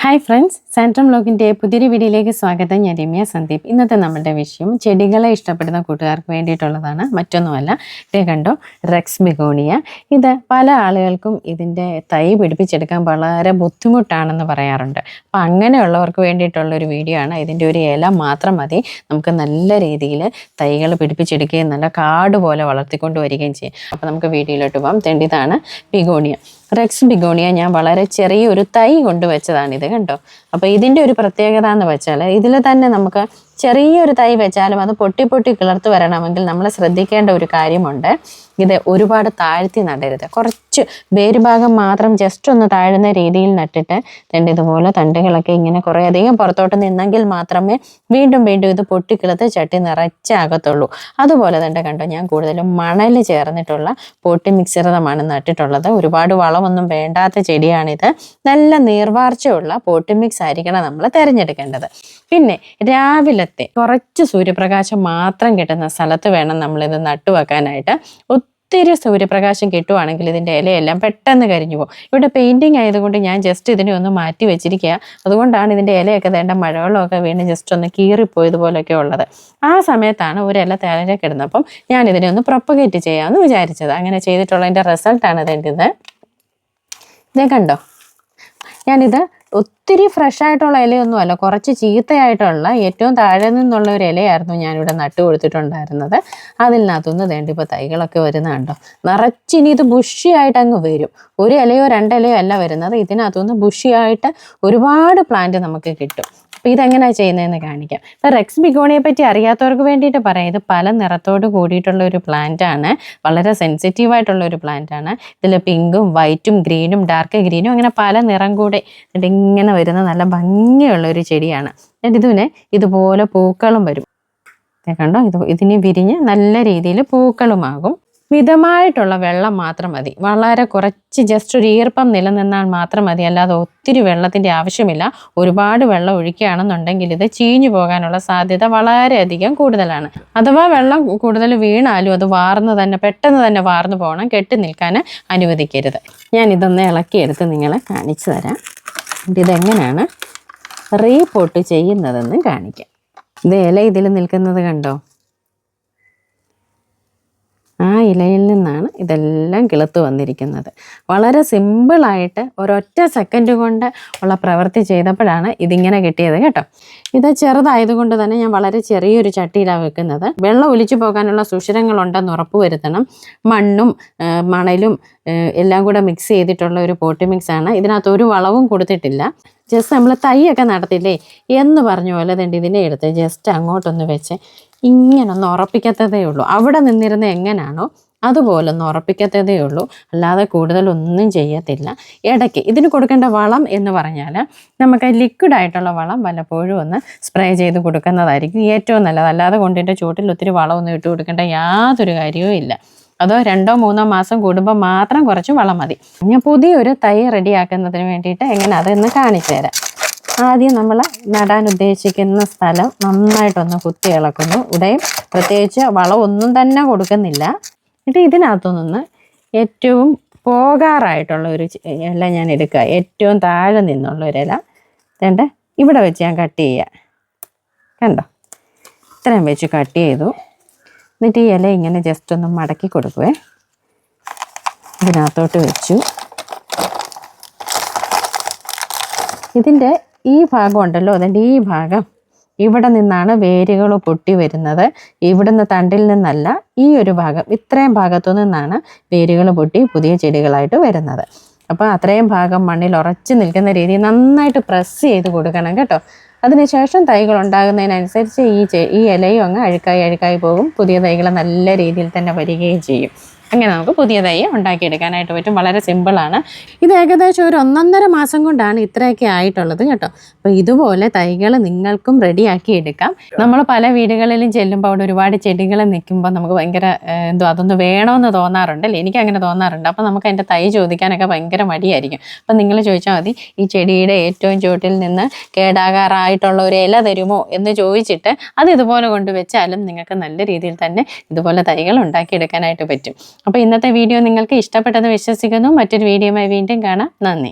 Hi friends, സാൻട്രം വ്ലോഗിൻ്റെ പുതിയൊരു വീഡിയോയിലേക്ക് സ്വാഗതം. ഞാൻ രമ്യ സന്ദീപ്. ഇന്നത്തെ നമ്മുടെ വിഷയം ചെടികളെ ഇഷ്ടപ്പെടുന്ന കൂട്ടുകാർക്ക് വേണ്ടിയിട്ടുള്ളതാണ്. മറ്റൊന്നുമല്ല, ഇത് കണ്ടോ, റെക്സ് ബിഗോണിയ. ഇത് പല ആളുകൾക്കും ഇതിൻ്റെ തൈ പിടിപ്പിച്ചെടുക്കാൻ വളരെ ബുദ്ധിമുട്ടാണെന്ന് പറയാറുണ്ട്. അപ്പോൾ അങ്ങനെയുള്ളവർക്ക് വേണ്ടിയിട്ടുള്ളൊരു വീഡിയോ ആണ്. ഇതിൻ്റെ ഒരു ഇല മാത്രം മതി നമുക്ക് നല്ല രീതിയിൽ തൈകൾ പിടിപ്പിച്ചെടുക്കുകയും നല്ല കാട് പോലെ വളർത്തിക്കൊണ്ട് വരികയും ചെയ്യും. അപ്പോൾ നമുക്ക് വീഡിയോയിലോട്ട് പോകാം. ഇതാണ് ബിഗോണിയ, റെക്സ് ബിഗോണിയ. ഞാൻ വളരെ ചെറിയൊരു തൈ കൊണ്ടുവച്ചതാണിത്, കണ്ടോ. അപ്പോൾ ഇതിൻ്റെ ഒരു പ്രത്യേകത എന്ന് വെച്ചാൽ ഇതിൽ തന്നെ നമുക്ക് ചെറിയൊരു തൈ വെച്ചാലും അത് പൊട്ടി പൊട്ടി കിളർത്ത് വരണമെങ്കിൽ നമ്മൾ ശ്രദ്ധിക്കേണ്ട ഒരു കാര്യമുണ്ട്. ഇത് ഒരുപാട് താഴ്ത്തി നടരുത്. കുറച്ച് വേരുഭാഗം മാത്രം ജസ്റ്റ് ഒന്ന് താഴുന്ന രീതിയിൽ നട്ടിട്ട് ഇതുപോലെ തണ്ടുകളൊക്കെ ഇങ്ങനെ കുറേ അധികം പുറത്തോട്ട് നിന്നെങ്കിൽ മാത്രമേ വീണ്ടും വീണ്ടും ഇത് പൊട്ടിക്കിളത്ത് ചട്ടി നിറച്ചാകത്തുള്ളൂ. അതുപോലെ തന്നെ കണ്ടോ, ഞാൻ കൂടുതലും മണൽ ചേർന്നിട്ടുള്ള പോട്ടി മിക്സറുമാണ് നട്ടിട്ടുള്ളത്. ഒരുപാട് വളമൊന്നും വേണ്ടാത്ത ചെടിയാണിത്. നല്ല നീർവാർച്ചയുള്ള പോട്ടി മിക്സ് ആയിരിക്കണം നമ്മൾ തിരഞ്ഞെടുക്കേണ്ടത്. പിന്നെ രാവിലത്തെ കുറച്ച് സൂര്യപ്രകാശം മാത്രം കിട്ടുന്ന സ്ഥലത്ത് വേണം നമ്മളിത് നട്ടുവെക്കാനായിട്ട്. ഒത്തിരി സൂര്യപ്രകാശം കിട്ടുവാണെങ്കിൽ ഇതിൻ്റെ ഇലയെല്ലാം പെട്ടെന്ന് കരിഞ്ഞു പോകും. ഇവിടെ പെയിൻറ്റിങ് ആയതുകൊണ്ട് ഞാൻ ജസ്റ്റ് ഇതിനെ ഒന്ന് മാറ്റി വെച്ചിരിക്കുക. അതുകൊണ്ടാണ് ഇതിൻ്റെ ഇലയൊക്കെ വേണ്ട മഴവെള്ളമൊക്കെ വീണ് ജസ്റ്റ് ഒന്ന് കീറിപ്പോയതുപോലെയൊക്കെ ഉള്ളത്. ആ സമയത്താണ് ഒരു ഇല തലയിലേക്ക് ഇടുന്നത്. ഞാൻ ഇതിനെ ഒന്ന് പ്രൊപ്പഗേറ്റ് ചെയ്യാമെന്ന് വിചാരിച്ചത്. അങ്ങനെ ചെയ്തിട്ടുള്ളതിൻ്റെ റിസൾട്ടാണ് ഇതേ കണ്ടോ. ഞാനിത് ഒത്തിരി ഫ്രഷ് ആയിട്ടുള്ള ഇലയൊന്നും അല്ല, കുറച്ച് ചീത്തയായിട്ടുള്ള ഏറ്റവും താഴെ നിന്നുള്ള ഒരു ഇലയായിരുന്നു ഞാനിവിടെ നട്ടു കൊടുത്തിട്ടുണ്ടായിരുന്നത്. അതിനകത്തുനിന്ന് ഇപ്പോൾ തൈകളൊക്കെ വരുന്നത് കണ്ടോ. നിറച്ചിനി ഇത് ബുഷിയായിട്ട് അങ്ങ് വരും. ഒരു ഇലയോ രണ്ടിലയോ അല്ല വരുന്നത്, ഇതിനകത്തുനിന്ന് ബുഷിയായിട്ട് ഒരുപാട് പ്ലാന്റ് നമുക്ക് കിട്ടും. അപ്പോൾ ഇതെങ്ങനെയാണ് ചെയ്യുന്നതെന്ന് കാണിക്കാം. ഇപ്പോൾ റെക്സ് ബിഗോണിയെ പറ്റി അറിയാത്തവർക്ക് വേണ്ടിയിട്ട് പറയാം. ഇത് പല നിറത്തോട് കൂടിയിട്ടുള്ള ഒരു പ്ലാന്റാണ്. വളരെ സെൻസിറ്റീവായിട്ടുള്ള ഒരു പ്ലാന്റാണ്. ഇതിൽ പിങ്കും വൈറ്റും ഗ്രീനും ഡാർക്ക് ഗ്രീനും അങ്ങനെ പല നിറം കൂടെ ഇങ്ങനെ വരുന്ന നല്ല ഭംഗിയുള്ള ഒരു ചെടിയാണ്. ഇതിന് ഇതുപോലെ പൂക്കളും വരും. കണ്ടോ, ഇതിന് വിരിഞ്ഞ് നല്ല രീതിയിൽ പൂക്കളുമാകും. മിതമായിട്ടുള്ള വെള്ളം മാത്രം മതി. വളരെ കുറച്ച് ജസ്റ്റ് ഒരു ഈർപ്പം നിലനിന്നാൽ മാത്രം മതി. അല്ലാതെ ഒത്തിരി വെള്ളത്തിൻ്റെ ആവശ്യമില്ല. ഒരുപാട് വെള്ളം ഒഴിക്കുകയാണെന്നുണ്ടെങ്കിൽ ഇത് ചീഞ്ഞു പോകാനുള്ള സാധ്യത വളരെയധികം കൂടുതലാണ്. അഥവാ വെള്ളം കൂടുതൽ വീണാലും അത് പെട്ടെന്ന് തന്നെ വാർന്നു പോകണം. കെട്ടി നിൽക്കാൻ അനുവദിക്കരുത്. ഞാൻ ഇതൊന്ന് ഇളക്കിയെടുത്ത് നിങ്ങളെ കാണിച്ചു തരാം. ഇതെങ്ങനെയാണ് റീപോട്ട് ചെയ്യുന്നതെന്ന് കാണിക്കാം. ഇത് ഇല ഇതിൽ നിൽക്കുന്നത് കണ്ടോ. ആ ഇലയിൽ നിന്നാണ് ഇതെല്ലാം കിളുത്ത് വന്നിരിക്കുന്നത്. വളരെ സിമ്പിളായിട്ട് ഒരൊറ്റ സെക്കൻഡ് കൊണ്ട് ഉള്ള പ്രവൃത്തി ചെയ്തപ്പോഴാണ് ഇതിങ്ങനെ കിട്ടിയത് കേട്ടോ. ഇത് ചെറുതായതുകൊണ്ട് തന്നെ ഞാൻ വളരെ ചെറിയൊരു ചട്ടിയിലാണ് വെക്കുന്നത്. വെള്ളം ഒലിച്ചു പോകാനുള്ള സുഷിരങ്ങളുണ്ടെന്ന് ഉറപ്പുവരുത്തണം. മണ്ണും മണലും എല്ലാം കൂടെ മിക്സ് ചെയ്തിട്ടുള്ള ഒരു പോട്ടി മിക്സാണ്. ഇതിനകത്ത് ഒരു വളവും കൊടുത്തിട്ടില്ല. ജസ്റ്റ് നമ്മൾ തൈയൊക്കെ നടത്തില്ലേ എന്ന് പറഞ്ഞ പോലെ ഇതിനെ എടുത്ത് ജസ്റ്റ് അങ്ങോട്ടൊന്ന് വെച്ച് ഇങ്ങനെ ഒന്ന് ഉറപ്പിക്കത്തതേ ഉള്ളൂ. അവിടെ നിന്നിരുന്ന എങ്ങനെയാണോ അതുപോലെ ഒന്ന് ഉറപ്പിക്കത്തതേ ഉള്ളൂ. അല്ലാതെ കൂടുതലൊന്നും ചെയ്യത്തില്ല. ഇടയ്ക്ക് ഇതിന് കൊടുക്കേണ്ട വളം എന്ന് പറഞ്ഞാൽ നമുക്ക് ലിക്വിഡായിട്ടുള്ള വളം വല്ലപ്പോഴും ഒന്ന് സ്പ്രേ ചെയ്ത് കൊടുക്കുന്നതായിരിക്കും ഏറ്റവും നല്ലത്. അല്ലാതെ കൊണ്ടിൻ്റെ ചുവട്ടിൽ ഒത്തിരി വളമൊന്നും ഇട്ട് കൊടുക്കേണ്ട യാതൊരു കാര്യവും ഇല്ല. അതോ 2-3 മാസം കൂടുമ്പോൾ മാത്രം കുറച്ച് വളം മതി. ഞാൻ പുതിയൊരു തൈ റെഡിയാക്കുന്നതിന് വേണ്ടിയിട്ട് എങ്ങനെ അതെന്ന് കാണിച്ചു തരാം. ആദ്യം നമ്മൾ നടാൻ ഉദ്ദേശിക്കുന്ന സ്ഥലം നന്നായിട്ടൊന്ന് കുത്തി ഇളക്കുന്നു. ഇവിടെയും പ്രത്യേകിച്ച് വളമൊന്നും തന്നെ കൊടുക്കുന്നില്ല. എന്നിട്ട് ഇതിനകത്തുനിന്ന് ഏറ്റവും പോകാറായിട്ടുള്ള ഒരു ഇല ഞാൻ എടുക്കുക. ഏറ്റവും താഴെ നിന്നുള്ള ഒരു ഇല ഇവിടെ വെച്ച് ഞാൻ കട്ട് ചെയ്യുക. കണ്ടോ, ഇത്രയും വെച്ച് കട്ട് ചെയ്തു. എന്നിട്ട് ഈ ഇല ഇങ്ങനെ ജസ്റ്റ് ഒന്ന് മടക്കി കൊടുക്കുവേ. ഇതിനകത്തോട്ട് വെച്ചു. ഇതിൻ്റെ ഈ ഭാഗം ഉണ്ടല്ലോ, അതിൻ്റെ ഈ ഭാഗം ഇവിടെ നിന്നാണ് വേരുകൾ പൊട്ടി വരുന്നത്. ഇവിടുന്ന് തണ്ടിൽ നിന്നല്ല, ഈ ഒരു ഭാഗം ഇത്രയും ഭാഗത്തു നിന്നാണ് വേരുകൾ പൊട്ടി പുതിയ ചെടികളായിട്ട് വരുന്നത്. അപ്പോൾ അത്രയും ഭാഗം മണ്ണിൽ ഉറച്ചു നിൽക്കുന്ന രീതിയിൽ നന്നായിട്ട് പ്രസ് ചെയ്ത് കൊടുക്കണം കേട്ടോ. അതിനുശേഷം തൈകൾ ഉണ്ടാകുന്നതിനനുസരിച്ച് ഈ ഇലയും അങ്ങ് അഴുക്കായി പോകും. പുതിയ തൈകൾ നല്ല രീതിയിൽ തന്നെ വരികയും ചെയ്യും. അങ്ങനെ നമുക്ക് പുതിയ തൈ ഉണ്ടാക്കിയെടുക്കാനായിട്ട് പറ്റും. വളരെ സിമ്പിളാണ്. ഇത് ഏകദേശം ഒരു 1.5 മാസം കൊണ്ടാണ് ഇത്രയൊക്കെ ആയിട്ടുള്ളത് കേട്ടോ. അപ്പോൾ ഇതുപോലെ തൈകൾ നിങ്ങൾക്കും റെഡിയാക്കി എടുക്കാം. നമ്മൾ പല വീടുകളിലും ചെല്ലുമ്പോൾ അവിടെ ഒരുപാട് ചെടികൾ നിൽക്കുമ്പോൾ നമുക്ക് ഭയങ്കര അതൊന്ന് വേണമെന്ന് തോന്നാറുണ്ടല്ലേ. എനിക്ക് അങ്ങനെ തോന്നാറുണ്ട്. അപ്പോൾ നമുക്ക് അതിൻ്റെ തൈ ചോദിക്കാനൊക്കെ ഭയങ്കര മടിയായിരിക്കും. അപ്പം നിങ്ങൾ ചോദിച്ചാൽ മതി, ഈ ചെടിയുടെ ഏറ്റവും ചുവട്ടിൽ നിന്ന് കേടാകാറായിട്ടുള്ള ഒരു ഇല തരുമോ എന്ന് ചോദിച്ചിട്ട് അത് ഇതുപോലെ കൊണ്ടുവച്ചാലും നിങ്ങൾക്ക് നല്ല രീതിയിൽ തന്നെ ഇതുപോലെ തൈകൾ ഉണ്ടാക്കിയെടുക്കാനായിട്ട് പറ്റും. അപ്പോൾ ഇന്നത്തെ വീഡിയോ നിങ്ങൾക്ക് ഇഷ്ടപ്പെട്ടെന്ന് വിശ്വസിക്കുന്നു. മറ്റൊരു വീഡിയോയുമായി വീണ്ടും കാണാം. നന്ദി.